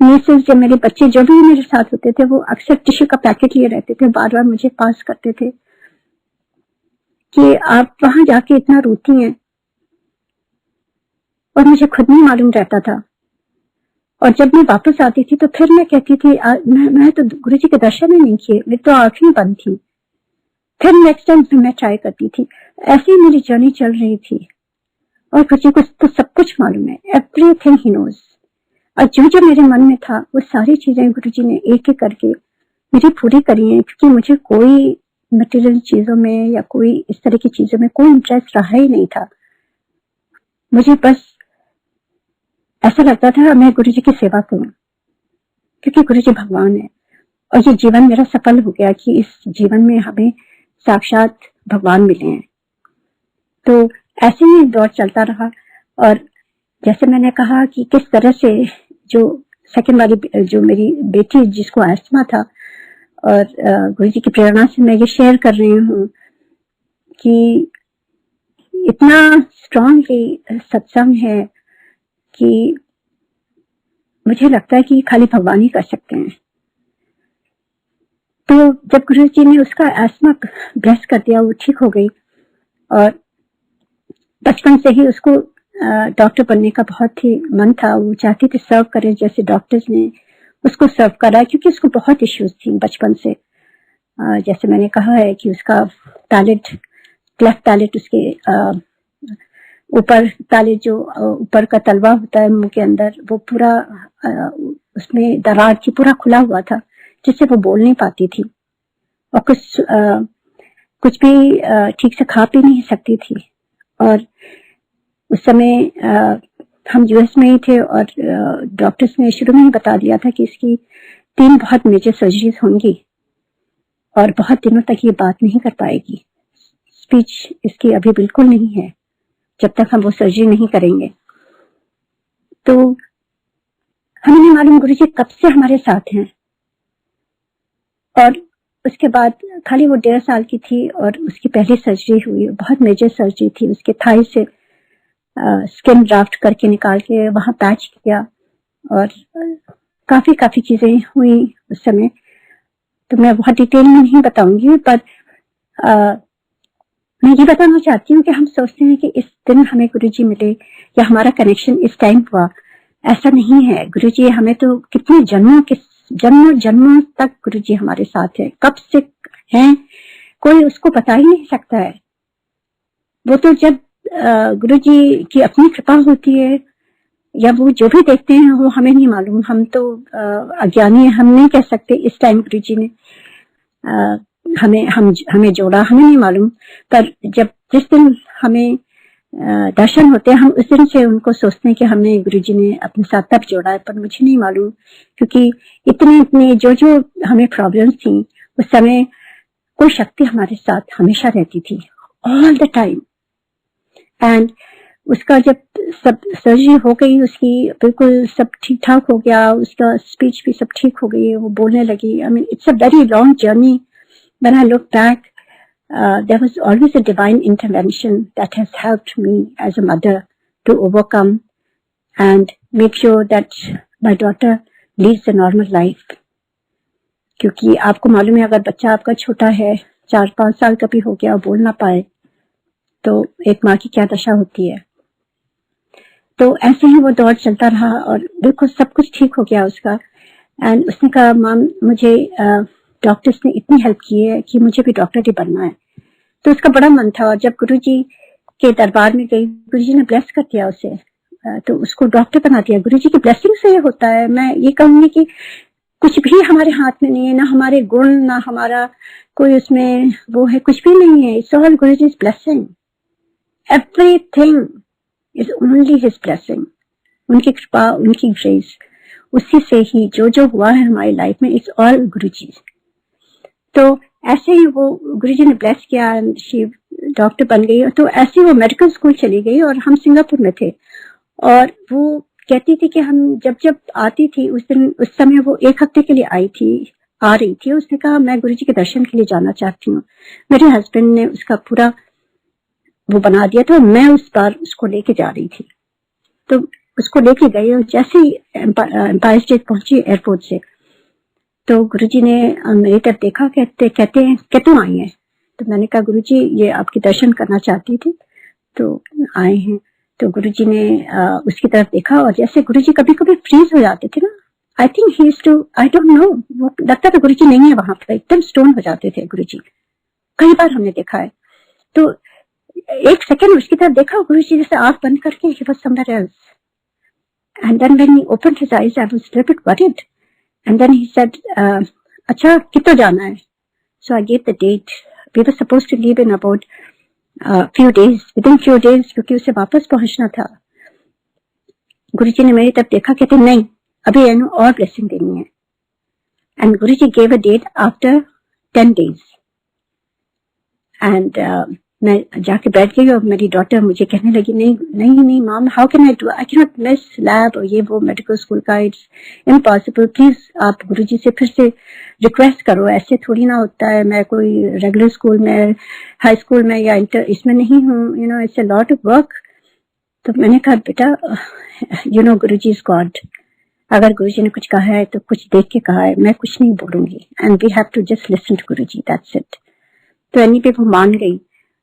मिसेस, जब मेरे बच्चे जो भी मेरे साथ होते थे वो अक्सर टिश्यू का पैकेट लिए रहते थे, बार बार मुझे पास करते थे कि आप वहां जाके इतना रोती हैं, और मुझे खुद नहीं मालूम रहता था। और जब मैं वापस आती थी तो फिर मैं कहती थी मैं तो गुरुजी के दर्शन ही नहीं किए, मेरी तो आंखें बंद थी। फिर नेक्स्ट टाइम मैं ट्राई करती थी। ऐसी मेरी जर्नी चल रही थी और गुरुजी को तो सब कुछ मालूम है, एवरीथिंग ही नोज। और जो जो मेरे मन में था वो सारी चीजें गुरुजी ने एक एक करके मेरी पूरी करी है, क्योंकि मुझे कोई मटेरियल चीजों में या कोई इस तरह की चीजों में कोई इंटरेस्ट रहा ही नहीं था। मुझे बस ऐसा लगता था मैं गुरुजी की सेवा करूं, क्योंकि गुरुजी भगवान है। और ये जीवन मेरा सफल हो गया कि इस जीवन में हमें साक्षात भगवान मिले हैं। तो ऐसे ही दौर चलता रहा। और जैसे मैंने कहा कि किस तरह से जो सेकंड वाली जो मेरी बेटी जिसको अस्थमा था, और गुरुजी की प्रेरणा से मैं ये शेयर कर रही हूँ कि इतना स्ट्रांगली सत्संग है कि मुझे लगता है कि खाली भगवान ही कर सकते हैं। तो जब गुरुजी ने उसका अस्थमा ब्लेस कर दिया, वो ठीक हो गई, और बचपन से ही उसको डॉक्टर बनने का बहुत ही मन था। वो चाहती थी सर्व करे जैसे डॉक्टर्स ने उसको सर्व करा, क्योंकि उसको बहुत इश्यूज थी बचपन से। जैसे मैंने कहा है कि उसका पैलेट, क्लेफ्ट पैलेट, उसके ऊपर पैलेट जो ऊपर का तलवा होता है मुंह के अंदर, वो पूरा उसमें दरार थी, पूरा खुला हुआ था, जिससे वो बोल नहीं पाती थी और कुछ भी ठीक से खा पी नहीं सकती थी। और उस समय हम यूएस में ही थे और डॉक्टर्स ने शुरू में ही बता दिया था कि इसकी 3 बहुत मेजर सर्जरीज होंगी और बहुत दिनों तक ये बात नहीं कर पाएगी, स्पीच इसकी अभी बिल्कुल नहीं है। जब तक हम वो सर्जरी नहीं करेंगे। तो हमें नहीं मालूम गुरुजी कब से हमारे साथ हैं। और उसके बाद खाली वो 1.5 साल की थी और उसकी पहली सर्जरी हुई, बहुत मेजर सर्जरी थी। उसके थाई से स्किन ड्राफ्ट करके निकाल के वहां पैच किया और काफी चीजें हुई उस समय। तो मैं बहुत डिटेल में नहीं बताऊंगी, पर मैं ये बताना चाहती हूँ कि हम सोचते हैं कि इस दिन हमें गुरुजी मिले या हमारा कनेक्शन इस टाइम हुआ। ऐसा नहीं है। गुरुजी हमें तो कितने जन्मों तक गुरुजी हमारे साथ है। कब से हैं कोई उसको बता ही नहीं सकता है। वो तो जब गुरुजी की अपनी कृपा होती है या वो जो भी देखते हैं वो हमें नहीं मालूम। हम तो अज्ञानी, हम नहीं कह सकते इस टाइम गुरुजी ने हमें जोड़ा, हमें नहीं मालूम। पर जब जिस दिन हमें दर्शन होते हैं हम उस दिन से उनको सोचते हैं कि हमें गुरुजी ने अपने साथ तब जोड़ा है। पर मुझे नहीं मालूम, क्योंकि इतने जो हमें प्रॉब्लम्स थी उस समय कोई शक्ति हमारे साथ हमेशा रहती थी, ऑल द टाइम। एंड उसका जब सब सर्जरी हो गई, उसकी बिल्कुल सब ठीक ठाक हो गया, उसका स्पीच भी सब ठीक हो गई, वो बोलने लगी। I mean it's a very long journey. When I look back, there was always a divine intervention that has helped me as a mother to overcome and make sure that my daughter leads a normal life. क्योंकि आपको मालूम है अगर बच्चा आपका छोटा है, 4-5 साल का भी हो गया और बोल ना पाए, तो एक माँ की क्या दशा होती है। तो ऐसे ही वो दौर चलता रहा और बिल्कुल सब कुछ ठीक हो गया उसका। एंड उसने कहा माम मुझे डॉक्टर्स ने इतनी हेल्प की है कि मुझे भी डॉक्टर ही बनना है। तो उसका बड़ा मन था। और जब गुरुजी के दरबार में गई, गुरुजी ने ब्लेस कर दिया उसे, तो उसको डॉक्टर बना दिया। गुरुजी की ब्लेसिंग से ये होता है। मैं ये कहूंगी कि कुछ भी हमारे हाथ में नहीं है, ना हमारे गुण, ना हमारा कोई उसमें वो है, कुछ भी नहीं है। It's all Guruji's blessing. Everything is only his blessing. उनकी कृपा, उनकी ग्रेस, उसी से ही जो हुआ है हमारी लाइफ में, इट्स ऑल गुरुजी। तो ऐसे ही वो गुरुजी ने ब्लेस किया, शिव डॉक्टर बन गई। तो ऐसे वो मेडिकल स्कूल चली गई और हम सिंगापुर में थे। और वो कहती थी कि हम जब आती थी उस समय वो 1 हफ्ते के लिए आ रही थी। उसने कहा मैं गुरुजी के दर्शन के लिए जाना चाहती हूँ। मेरे हस्बैंड ने उसका पूरा वो बना दिया था। मैं उस बार उसको लेके जा रही थी, तो उसको लेके गई। और जैसे ही एम्पायर स्टेट पहुंची एयरपोर्ट से, तो गुरुजी ने मेरी तरफ देखा, कहते हैं कि तुम आई है। तो मैंने कहा गुरुजी ये आपके दर्शन करना चाहती थी तो आए हैं। तो गुरुजी ने उसकी तरफ देखा और जैसे गुरुजी कभी कभी फ्रीज हो जाते थे ना, I think he is too, I don't know, वो लगता था गुरुजी नहीं है वहां पर, एकदम स्टोन हो जाते थे गुरुजी। कई बार हमने देखा है। तो 1 सेकंड उसकी तरफ देखा, गुरुजी जैसे आंख बंद करके he was somewhere else. And then when he opened his eyes, I was a little bit worried. And then he said, अच्छा कितना जाना है? So I gave the date. We were supposed to leave in about few days, within few days, क्योंकि उसे वापस पहुंचना था। गुरुजी ने मेरी तरफ देखा, कहते नहीं अभी एनु और ब्लेसिंग देनी है। And Guruji gave a date after 10 days. And मैं जाके बैठ गई और मेरी डॉटर मुझे कहने लगी नहीं माम, how can I do, I can not miss lab और ये वो मेडिकल स्कूल का, इट्स इम्पॉसिबल, प्लीज आप गुरुजी से फिर से रिक्वेस्ट करो, ऐसे थोड़ी ना होता है। मैं कोई रेगुलर स्कूल में, हाई स्कूल में या इंटर इसमें नहीं हूँ, you know it's a lot of work. तो मैंने कहा बेटा you know Guruji is God. अगर गुरुजी ने कुछ कहा है तो कुछ देख के कहा है, मैं कुछ नहीं बोलूंगी। And we have to just listen to Guruji, that's it. तो एनी पे वो मान गई।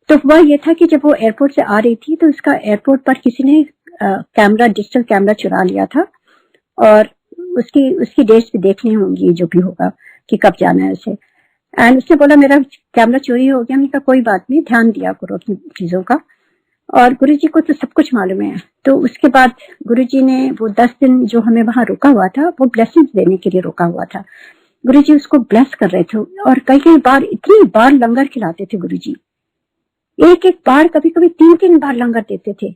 तो हुआ ये था कि जब वो एयरपोर्ट से आ रही थी तो उसका एयरपोर्ट पर किसी ने कैमरा, डिजिटल कैमरा चुरा लिया था और उसकी डेट्स भी देखनी होंगी जो भी होगा कि कब जाना है उसे। एंड उसने बोला मेरा कैमरा चोरी हो गया। मैंने कहा कोई बात नहीं, ध्यान दिया करो अपनी चीजों का। और गुरुजी को तो सब कुछ मालूम है। तो उसके बाद गुरुजी ने वो 10 दिन जो हमें वहां रोका हुआ था, वो ब्लेसिंग्स देने के लिए रोका हुआ था। गुरुजी उसको ब्लेस कर रहे थे और कई बार, इतनी बार लंगर खिलाते थे गुरुजी। एक बार, कभी 3 बार लंगर देते थे।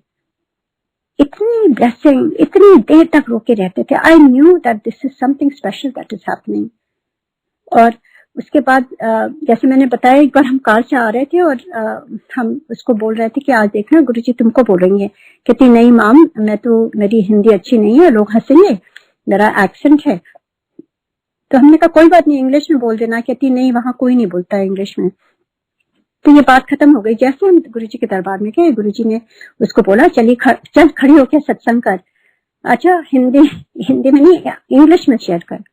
इतनी ब्लेसिंग, इतनी देर तक रोके रहते थे। I knew that this is something special that is happening. और उसके बाद जैसे मैंने बताया, एक बार हम कार से आ रहे थे और हम उसको बोल रहे थे कि आज देखना गुरुजी तुमको बोलेंगे। कहती नहीं माम, मैं तो, मेरी हिंदी अच्छी नहीं है, लोग हंसेंगे, मेरा एक्सेंट है। तो हमने कहा कोई बात नहीं, इंग्लिश में बोल देना। कहती नहीं, वहां कोई नहीं बोलता है इंग्लिश में। तो ये बात खत्म हो गई। जैसे हम गुरुजी के दरबार में गए, गुरुजी ने उसको बोला चल खड़ी होकर सत्संग कर। अच्छा, हिंदी में नहीं, इंग्लिश में शेयर कर।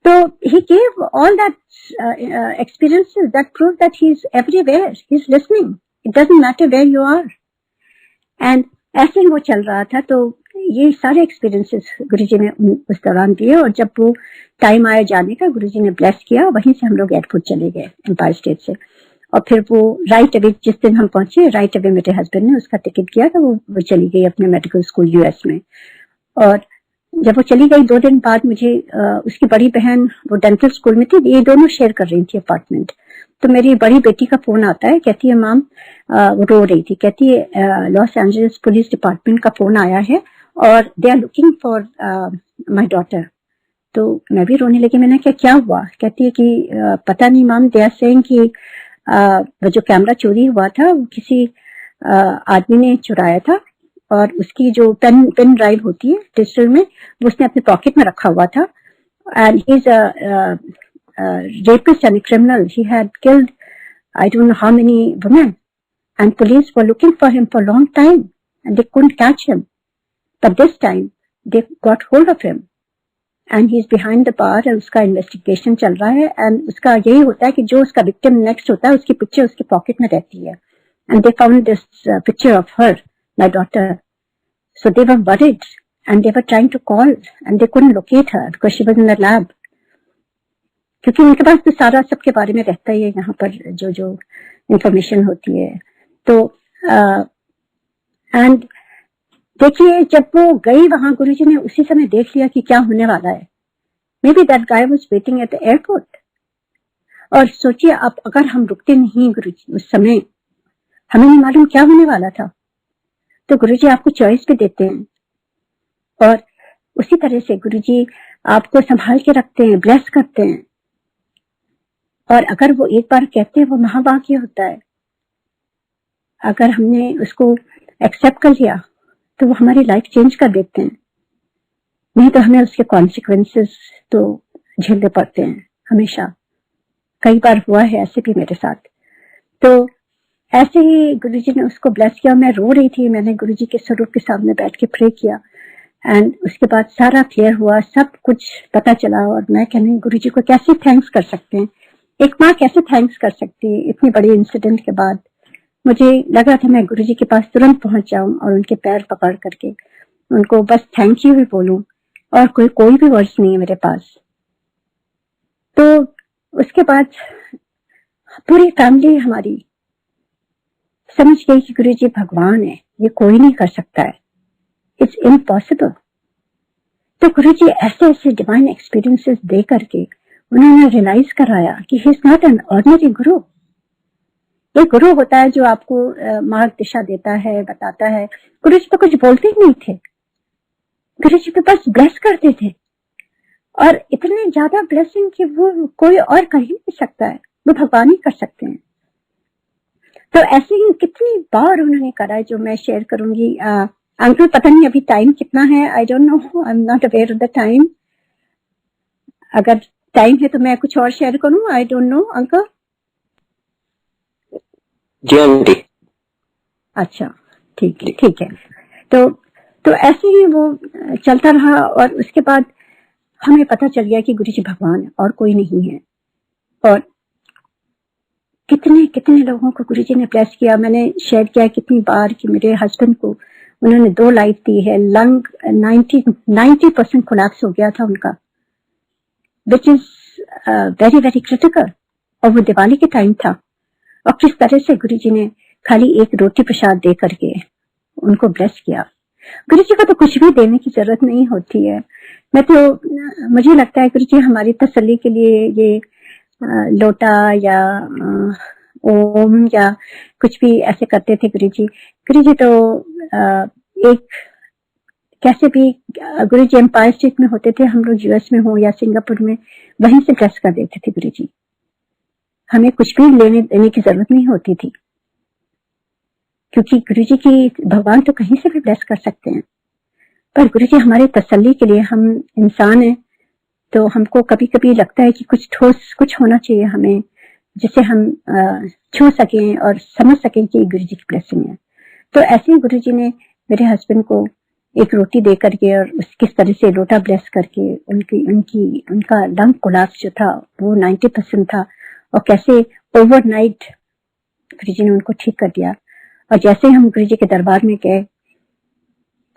So he gave all that experiences that prove that he is everywhere. He is listening. It doesn't matter where you are. And ऐसे ही वो चल रहा था। तो ये सारे एक्सपीरियंसेस गुरुजी ने उस दौरान दिए। और जब वो टाइम आया जाने का, गुरुजी ने ब्लेस किया। वहीं से हम लोग एयरपोर्ट चले गए एम्पायर स्टेट से। और फिर वो राइट अवे, जिस दिन हम पहुंचे, राइट अवे मेरे हस्बैंड ने उसका टिकट किया था। वो चली गई अपने मेडिकल स्कूल यूएस में। और जब वो चली गई 2 दिन बाद, मुझे उसकी बड़ी बहन वो डेंटल स्कूल में थी, ये दोनों शेयर कर रही थी अपार्टमेंट। तो मेरी बड़ी बेटी का फोन आता है, कहती है माम, वो रो रही थी, कहती है लॉस एंजलिस पुलिस डिपार्टमेंट का फोन आया है और they are looking for my daughter. तो मैं भी रोने लगी। मैंने क्या हुआ? कहती है कि पता नहीं माम, दे आर सेइंग कि वो जो कैमरा चोरी हुआ था वो किसी आदमी ने चुराया था और उसकी जो पेन ड्राइव होती है डिजिटल में, वो उसने अपने पॉकेट में रखा हुआ था। And he is a rapist and a criminal. He had killed I don't know how many women, and police were looking for him for a long time and they couldn't catch him. But this time they got hold of him and he is behind the bar and उसका investigation चल रहा है। And उसका यही होता है कि जो उसका विक्टिम नेक्स्ट होता है, उसकी पिक्चर उसके पॉकेट में रहती है। And they found this picture of her, my daughter. So they were worried and they were trying to call and they couldn't locate her because she was in the lab. क्योंकि उनके पास तो सारा सबके बारे में रहता ही है यहाँ पर, जो जो इंफॉर्मेशन होती है। तो एंड देखिए, जब वो गई वहां, गुरुजी ने उसी समय देख लिया कि क्या होने वाला है। May be that guy was waiting at the airport. और सोचिए, अब अगर हम रुकते नहीं गुरुजी उस समय, हमें नहीं मालूम क्या होने वाला था। तो गुरुजी आपको चॉइस भी देते हैं और उसी तरह से गुरुजी आपको संभाल के रखते हैं, ब्लेस करते हैं। और अगर वो एक बार कहते हैं, वो महाभाग्य होता है। अगर हमने उसको एक्सेप्ट कर लिया तो वो हमारी लाइफ चेंज कर देते हैं। नहीं तो हमें उसके कॉन्सिक्वेंसेस तो झेलने पड़ते हैं हमेशा। कई बार हुआ है ऐसे भी मेरे साथ। तो ऐसे ही गुरुजी ने उसको ब्लेस किया। मैं रो रही थी। मैंने गुरुजी के स्वरूप के सामने बैठ के प्रे किया एंड उसके बाद सारा क्लियर हुआ, सब कुछ पता चला। और मैं कहने, गुरुजी को कैसे थैंक्स कर सकते हैं, एक माँ कैसे थैंक्स कर सकती है इतनी बड़ी इंसिडेंट के बाद। मुझे लगा था मैं गुरुजी के पास तुरंत पहुंच जाऊं और उनके पैर पकड़ करके उनको बस थैंक यू भी बोलूं, और कोई भी वर्ड्स नहीं है मेरे पास। तो उसके बाद पूरी फैमिली हमारी समझ गई कि गुरुजी भगवान है, ये कोई नहीं कर सकता है, इट्स इम्पॉसिबल। तो गुरुजी ऐसे ऐसे डिवाइन एक्सपीरियंसेस दे करके उन्होंने रियलाइज कराया कि he is not an ordinary गुरु। एक गुरु होता है जो आपको मार्ग दिशा देता है, बताता है। गुरुजी तो कुछ बोलते ही नहीं थे, गुरुजी तो बस ब्लेस करते थे। और इतने ज्यादा ब्लेसिंग कि वो कोई और कर ही नहीं सकता है, वो भगवान ही कर सकते हैं। तो ऐसे ही कितनी बार उन्होंने करा है, जो मैं शेयर करूंगी। अंकल पता नहीं अभी टाइम कितना है, I don't know, I am not aware of the time. अगर टाइम है तो मैं कुछ और शेयर करूं, आई डोंट नो अंकल। जी आंटी। अच्छा, ठीक है। तो ऐसे ही वो चलता रहा और उसके बाद हमें पता चल गया कि गुरुजी भगवान है और कोई नहीं है। और कितने कितने लोगों को गुरुजी ने ब्लेस किया। मैंने शेयर किया कितनी बार कि मेरे हस्बैंड को उन्होंने 2 लाइफ दी है। लंग 90% कोलैप्स हो गया था उनका, which is very very critical. और वो दिवाली के टाइम था। और किस तरह से गुरुजी ने खाली एक रोटी प्रसाद दे करके उनको ब्लेस किया। गुरुजी को तो कुछ भी देने की जरूरत नहीं होती है। मुझे लगता है गुरुजी हमारी तसल्ली के लिए ये लोटा या ओम या कुछ भी ऐसे करते थे गुरुजी तो एक कैसे भी, गुरुजी एम्पायर स्टेट में होते थे, हम लोग यूएस में हो या सिंगापुर में, वहीं से ब्लेस कर देते थे गुरुजी। हमें कुछ भी लेने देने की जरूरत नहीं होती थी, क्योंकि गुरुजी की भगवान तो कहीं से भी ब्लेस कर सकते हैं। पर गुरुजी हमारे तसल्ली के लिए, हम इंसान हैं तो हमको कभी कभी लगता है कि कुछ ठोस कुछ होना चाहिए हमें, जिसे हम छू सकें और समझ सकें कि गुरुजी की ब्लेसिंग है। तो ऐसे ही गुरुजी ने मेरे हस्बैंड को एक रोटी दे करके और किस तरह से लोटा ब्लेस करके उनका लंग कोलैप्स जो था वो 90% था, और कैसे ओवरनाइट गुरुजी ने उनको ठीक कर दिया। और जैसे हम गुरुजी के दरबार में गए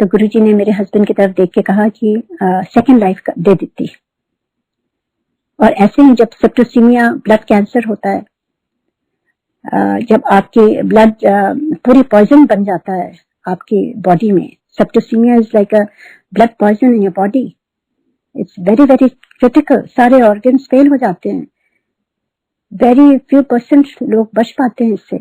तो गुरुजी ने मेरे हस्बैंड की तरफ देख के कहा कि सेकंड लाइफ दे देती। और ऐसे ही जब सेप्टिसीमिया ब्लड कैंसर होता है, जब आपके ब्लड पूरी पॉइजन बन जाता है आपकी बॉडी में, septicaemia is like a blood poison in your body, it's very very critical. सारे ऑर्गन्स फेल हो जाते हैं, वेरी फ्यू परसेंट लोग बच पाते हैं इससे,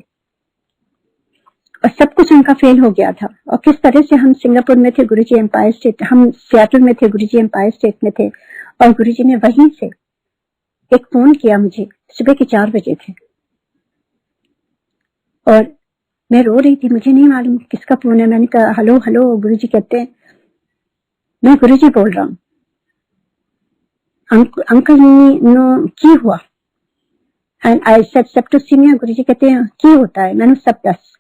और सब कुछ उनका फेल हो गया था। और किस तरह से हम सिंगापुर में थे, गुरुजी एम्पायर स्टेट, हम सियाटल में थे, गुरुजी एम्पायर स्टेट में थे, और गुरुजी ने वहीं से एक फोन किया मुझे, सुबह के 4 बजे थे, और मैं रो रही थी, मुझे नहीं मालूम किसका फोन है। मैंने कहा हेलो हेलो, गुरुजी कहते हैं मैं गुरुजी बोल रहा हूँ, अंकल नो की हुआ, एंड आई सेड सेप्टिसीमिया। गुरुजी कहते हैं की होता है, मैंने सब दस,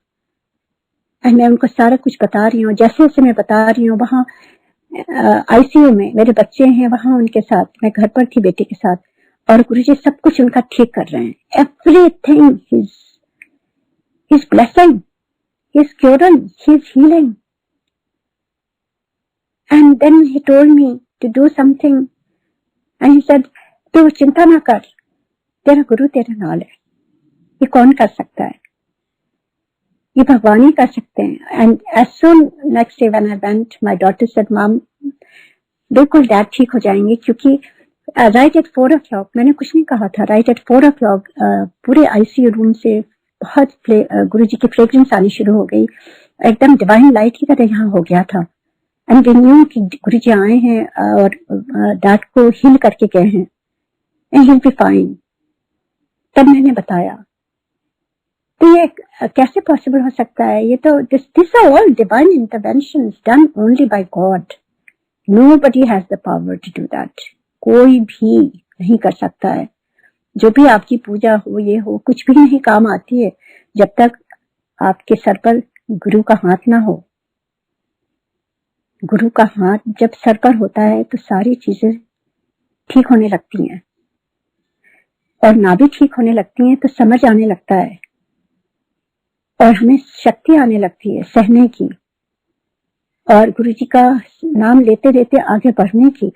एंड मैं उनको सारा कुछ बता रही हूँ। जैसे जैसे मैं बता रही हूँ, वहाँ आईसीयू में मेरे बच्चे हैं, वहां उनके साथ, मैं घर पर थी बेटे के साथ, और गुरुजी सब कुछ उनका ठीक कर रहे हैं। Everything He's blessing, He's curing, He's healing. And then he told me to do something, and he said, "तू चिंता ना कर, तेरा गुरु तेरे नाल है, ये कौन कर सकता है, ये भगवान ही कर सकते हैं." And as soon next day when I went, my daughter said, "Mom, बिल्कुल डैड ठीक हो जाएंगे," क्योंकि राइट एट 4 o'clock, मैंने कुछ नहीं कहा था, राइट एट 4 o'clock पूरे आईसीयू रूम से बहुत गुरुजी की फ्रेग्रेंस आनी शुरू हो गई, एकदम डिवाइन लाइट की तरह यहाँ हो गया था। एंड वी न्यू कि गुरुजी आए हैं और डैड को हील करके गए हैं, and he will be fine. तब मैंने बताया, तो ये कैसे पॉसिबल हो सकता है, ये तो this are all divine interventions done only by God, nobody has the power to do that, कोई भी नहीं कर सकता है। जो भी आपकी पूजा हो, ये हो, कुछ भी नहीं काम आती है जब तक आपके सर पर गुरु का हाथ ना हो। गुरु का हाथ जब सर पर होता है तो सारी चीजें ठीक होने लगती हैं, और ना भी ठीक होने लगती हैं तो समझ आने लगता है, और हमें शक्ति आने लगती है सहने की, और गुरुजी का नाम लेते लेते आगे बढ़ने की।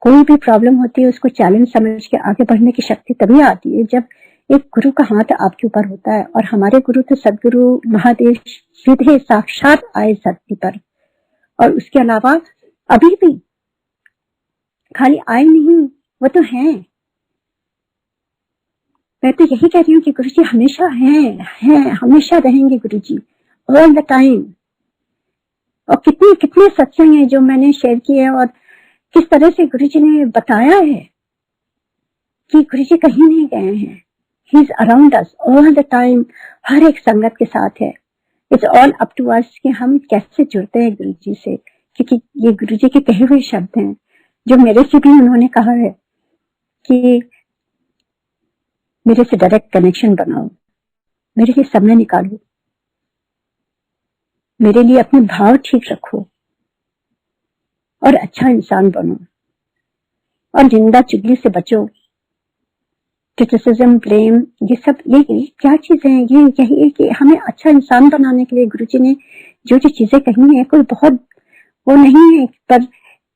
कोई भी प्रॉब्लम होती है उसको चैलेंज समझ के आगे बढ़ने की शक्ति तभी आती है जब एक गुरु का हाथ आपके ऊपर होता है। और हमारे गुरु तो सदगुरु महादेव सीधे साक्षात आए धरती पर, और उसके अलावा अभी भी खाली आए नहीं, वो तो हैं। मैं तो यही कह रही हूँ कि गुरुजी हमेशा हैं, हमेशा रहेंगे गुरुजी, ऑल द टाइम। और कितने कितने सत्संग हैं जो मैंने शेयर किए हैं, और किस तरह से गुरुजी ने बताया है कि गुरुजी कहीं नहीं गए हैं, he is around us all the time, हर एक संगत के साथ है। It's all up to us कि हम कैसे जुड़ते हैं गुरुजी से, क्योंकि ये गुरुजी के कहे हुए शब्द हैं जो मेरे से भी उन्होंने कहा है कि मेरे से डायरेक्ट कनेक्शन बनाओ, मेरे लिए समय निकालो, मेरे लिए अपने भाव ठीक रखो, और अच्छा इंसान बनो, और निंदा चुगली से बचो, क्रिटिसिज्म, ब्लेम, ये सब ये क्या चीजें हैं, ये यही है कि हमें अच्छा इंसान बनाने के लिए गुरुजी ने जो जो चीजें कही है, कोई बहुत वो नहीं है, पर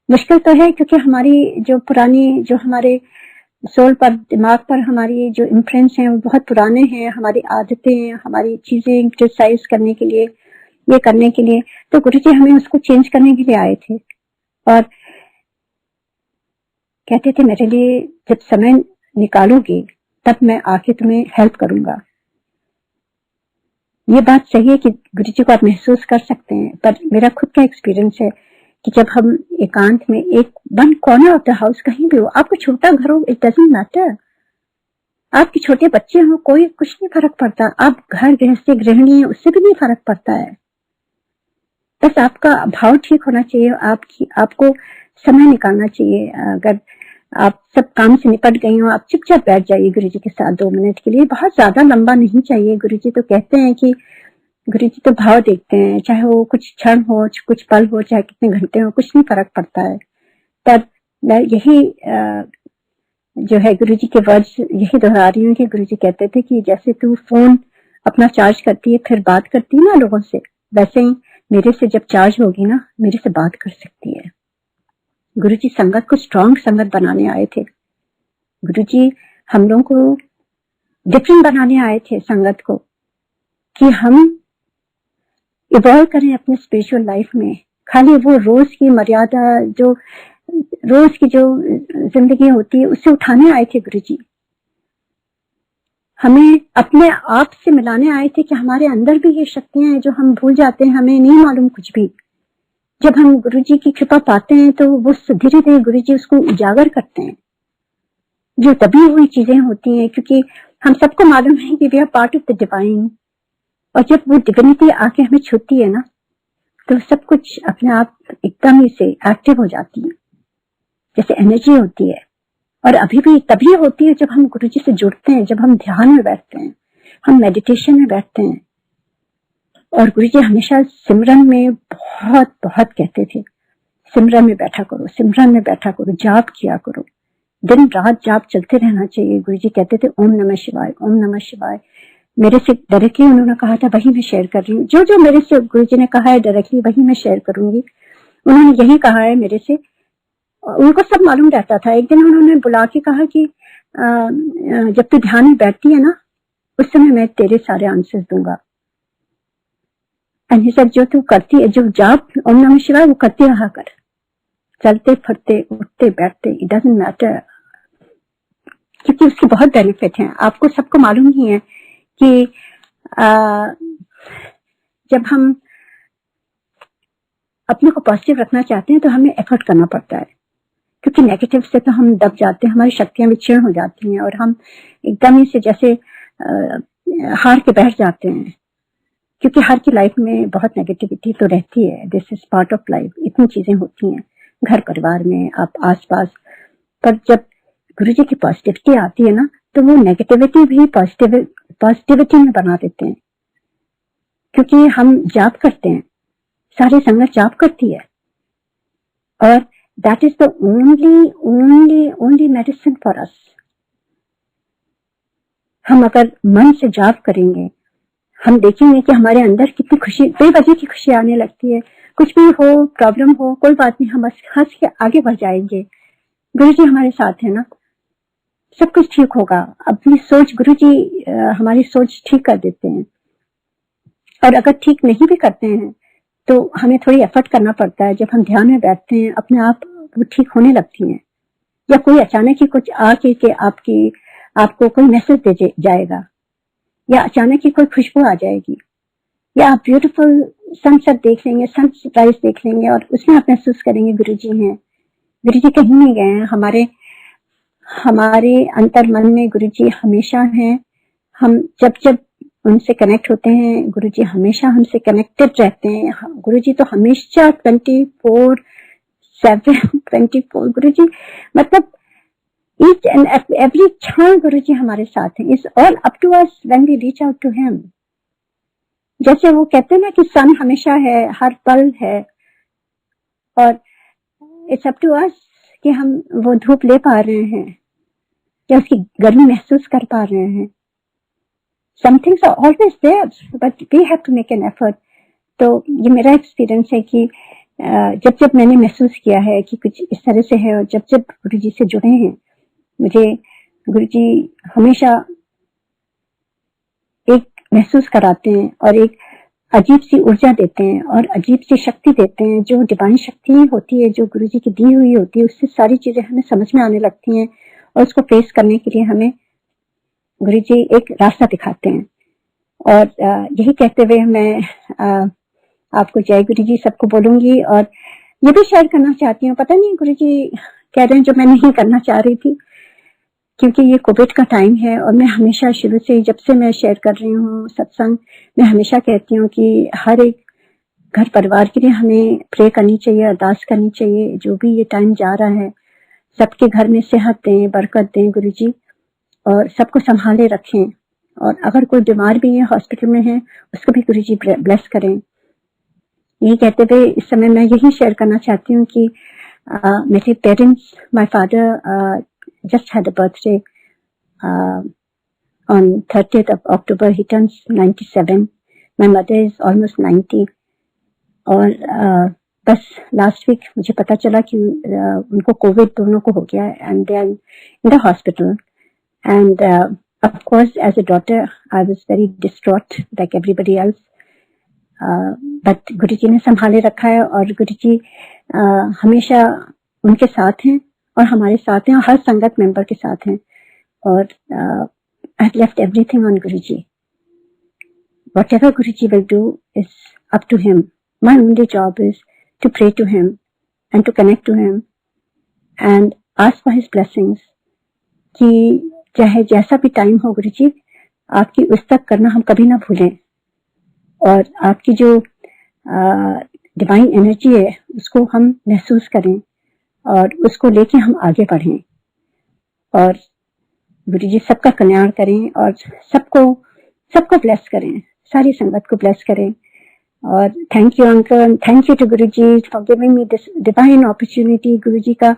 मुश्किल तो है, क्योंकि हमारी जो पुरानी, जो हमारे सोल पर, दिमाग पर हमारी जो इम्प्रिंट्स हैं वो बहुत पुराने हैं, हमारी आदतें, हमारी चीजें क्रिटिसाइज करने के लिए, ये करने के लिए, तो गुरुजी हमें उसको चेंज करने के लिए आए थे, और कहते थे मेरे लिए जब समय निकालोगे तब मैं आके तुम्हें हेल्प करूंगा। ये बात सही है कि गुरुजी को आप महसूस कर सकते हैं, पर मेरा खुद का एक्सपीरियंस है कि जब हम एकांत में एक one corner of the house, कहीं भी हो, आपको छोटा घर हो, इट डजंट मैटर, आपके छोटे बच्चे हों, कोई कुछ नहीं फर्क पड़ता। आप घर गृहस्थी गृहिणी है, उससे भी नहीं फर्क पड़ता है। बस आपका भाव ठीक होना चाहिए, आपको समय निकालना चाहिए। अगर आप सब काम से निपट गई हो, आप चुपचाप बैठ जाइए गुरुजी के साथ 2 मिनट के लिए। बहुत ज्यादा लंबा नहीं चाहिए। गुरुजी तो कहते हैं कि गुरुजी तो भाव देखते हैं, चाहे वो कुछ क्षण हो, कुछ पल हो, चाहे कितने घंटे हो, कुछ नहीं फर्क पड़ता है। तब मैं यही जो है गुरुजी के वर्ड्स यही दोहरा रही हूँ कि गुरुजी कहते थे कि जैसे तू फोन अपना चार्ज करती है फिर बात करती है ना लोगों से, वैसे ही मेरे से जब चार्ज होगी ना, मेरे से बात कर सकती है। गुरुजी संगत को स्ट्रांग संगत बनाने आए थे। गुरुजी हम लोगों को डिफरेंट बनाने आए थे संगत को, कि हम इवॉल्व करें अपने स्पिरिचुअल लाइफ में। खाली वो रोज की मर्यादा, जो रोज की जो जिंदगी होती है, उससे उठाने आए थे गुरुजी। हमें अपने आप से मिलाने आए थे कि हमारे अंदर भी ये शक्तियां हैं जो हम भूल जाते हैं, हमें नहीं मालूम कुछ भी। जब हम गुरुजी की कृपा पाते हैं तो वो धीरे धीरे गुरुजी उसको उजागर करते हैं, जो तभी हुई चीजें होती हैं, क्योंकि हम सबको मालूम है कि we are part of the divine. और जब वो डिविनिटी आके हमें छूती है ना, तो सब कुछ अपने आप एकदम ही से एक्टिव हो जाती है, जैसे एनर्जी होती है। और अभी भी तभी होती है जब हम गुरुजी से जुड़ते हैं, जब हम ध्यान में बैठते हैं, हम मेडिटेशन में बैठते हैं। और गुरुजी हमेशा सिमरन में बहुत बहुत कहते थे, सिमरन में बैठा करो, सिमरन में बैठा करो, जाप किया करो, दिन रात जाप चलते रहना चाहिए। गुरुजी कहते थे ओम नमः शिवाय, ओम नमः शिवाय। मेरे से डायरेक्टली उन्होंने कहा था, वही मैं शेयर कर रही हूँ। जो जो मेरे से गुरुजी ने कहा है डायरेक्टली, वही मैं शेयर करूंगी। उन्होंने यही कहा है मेरे से, उनको सब मालूम रहता था। एक दिन उन्होंने बुला के कहा कि जब तू ध्यान में बैठती है ना, उस समय मैं तेरे सारे आंसर्स दूंगा। एंड सब जो तू करती है, जो जाप ओम नमः शिवाय, वो करते रहा कर, चलते फिरते उठते बैठते, इट डजंट मैटर, क्योंकि उसके बहुत बेनिफिट हैं। आपको सबको मालूम ही है कि जब हम अपने को पॉजिटिव रखना चाहते हैं तो हमें एफर्ट करना पड़ता है, क्योंकि नेगेटिव से तो हम दब जाते हैं, हमारी शक्तियां विक्षीण हो जाती हैं और हम एकदम ही से जैसे हार के बैठ जाते हैं। क्योंकि हर की लाइफ में बहुत नेगेटिविटी तो रहती है, this is part of life. इतनी चीजें होती हैं घर परिवार में, आप आसपास, पर जब गुरुजी की पॉजिटिविटी आती है ना, तो वो नेगेटिविटी भी पॉजिटिविटी में बना देते हैं। क्योंकि हम जाप करते हैं, सारी संगत जाप करती है, और that is the only medicine for us. हम अगर मन से जाप करेंगे, हम देखेंगे कि हमारे अंदर कितनी खुशी, बेवजह की खुशी आने लगती है। कुछ भी हो, प्रॉब्लम हो, कोई बात नहीं, हम हंस के आगे बढ़ जाएंगे। गुरुजी हमारे साथ है ना, सब कुछ ठीक होगा। अपनी सोच, गुरुजी हमारी सोच ठीक कर देते हैं। और अगर ठीक नहीं भी करते हैं तो हमें थोड़ी एफर्ट करना पड़ता है। जब हम ध्यान में बैठते हैं, अपने आप वो ठीक होने लगती हैं। या कोई अचानक ही कुछ आके के आपको कोई मैसेज दे जाएगा, या अचानक ही कोई खुशबू आ जाएगी, या आप ब्यूटीफुल सनसेट देख लेंगे, सनराइज देख लेंगे, और उसमें आप महसूस करेंगे गुरुजी हैं। गुरुजी कहीं नहीं गए हैं, हमारे अंतर मन में गुरुजी हमेशा हैं। हम जब उनसे कनेक्ट होते हैं, गुरुजी हमेशा हमसे कनेक्टेड रहते हैं। गुरुजी तो हमेशा 24/7 गुरुजी, मतलब each and every क्षण गुरुजी हमारे साथ हैं। It's all up to us when we reach out to him। जैसे वो कहते हैं ना कि सन हमेशा है, हर पल है, और it's up to us कि हम वो धूप ले पा रहे हैं या उसकी गर्मी महसूस कर पा रहे हैं। Some things are always there, but we have to make an effort। तो ये मेरा एक्सपीरियंस है कि जब मैंने महसूस किया है कि कुछ इस तरह से है, और जब गुरुजी से जुड़े हैं, मुझे गुरुजी हमेशा एक महसूस कराते हैं और एक अजीब सी ऊर्जा देते हैं और अजीब सी शक्ति देते हैं, जो डिवाइन शक्ति होती है, जो गुरुजी की दी हुई होती है। उससे सारी चीजें हमें समझ में आने लगती हैं, और उसको फेस करने के लिए हमें गुरुजी एक रास्ता दिखाते हैं। और यही कहते हुए मैं आपको जय गुरुजी सबको बोलूंगी, और ये भी शेयर करना चाहती हूँ। पता नहीं गुरुजी कह रहे हैं जो मैं नहीं करना चाह रही थी, क्योंकि ये कोविड का टाइम है और मैं हमेशा शुरू से जब से मैं शेयर कर रही हूँ सत्संग, मैं हमेशा कहती हूँ कि हर एक घर परिवार के लिए हमें प्रे करनी चाहिए, अरदास करनी चाहिए। जो भी ये टाइम जा रहा है, सबके घर में सेहत दें, बरकत दें गुरुजी, और सबको संभाले रखें। और अगर कोई बीमार भी है, हॉस्पिटल में है, उसको भी गुरुजी ब्लेस करें। यही कहते हुए इस समय मैं यही शेयर करना चाहती हूँ कि मेरे parents, my father just had a birthday on 30th of October. He turns 97. My mother is almost 90. और बस लास्ट वीक मुझे पता चला कि उनको कोविड दोनों को हो गया and they are in the hospital. And of course as a daughter I was very distraught like everybody else, but Guruji ने संभाले रखा है और गुरुजी हमेशा उनके साथ हैं और हमारे साथ हैं और हर संगत मेंबर के साथ हैं। और I have left everything on Guruji. Whatever Guruji will do is up to him. My only job is to pray to him and to connect to him and ask for his blessings कि चाहे जैसा भी time हो गुरुजी, आपकी उस तक करना हम कभी ना भूलें और आपकी जो डिवाइन एनर्जी है उसको हम महसूस करें और उसको लेके हम आगे बढ़ें। और गुरुजी सबका कल्याण करें और सबको ब्लेस करें, सारी संगत को ब्लेस करें। और thank you uncle, thank you to Guruji for giving me this divine opportunity. Guruji का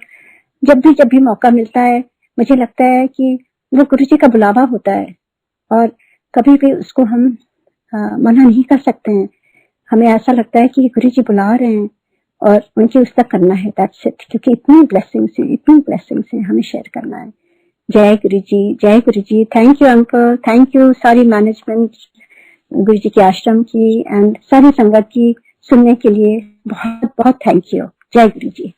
जब भी मौका मिलता है मुझे लगता है कि वो गुरुजी का बुलावा होता है और कभी भी उसको हम मना नहीं कर सकते हैं। हमें ऐसा लगता है कि गुरुजी बुला रहे हैं और उनके उस तक करना है, दैट्स इट। क्योंकि इतनी ब्लेसिंग्स हैं हमें शेयर करना है। जय गुरुजी, जय Guruji. Thank you uncle, thank you सारी मैनेजमेंट गुरुजी के आश्रम की एंड सारी संगत की सुनने के लिए बहुत बहुत थैंक यू। जय गुरुजी।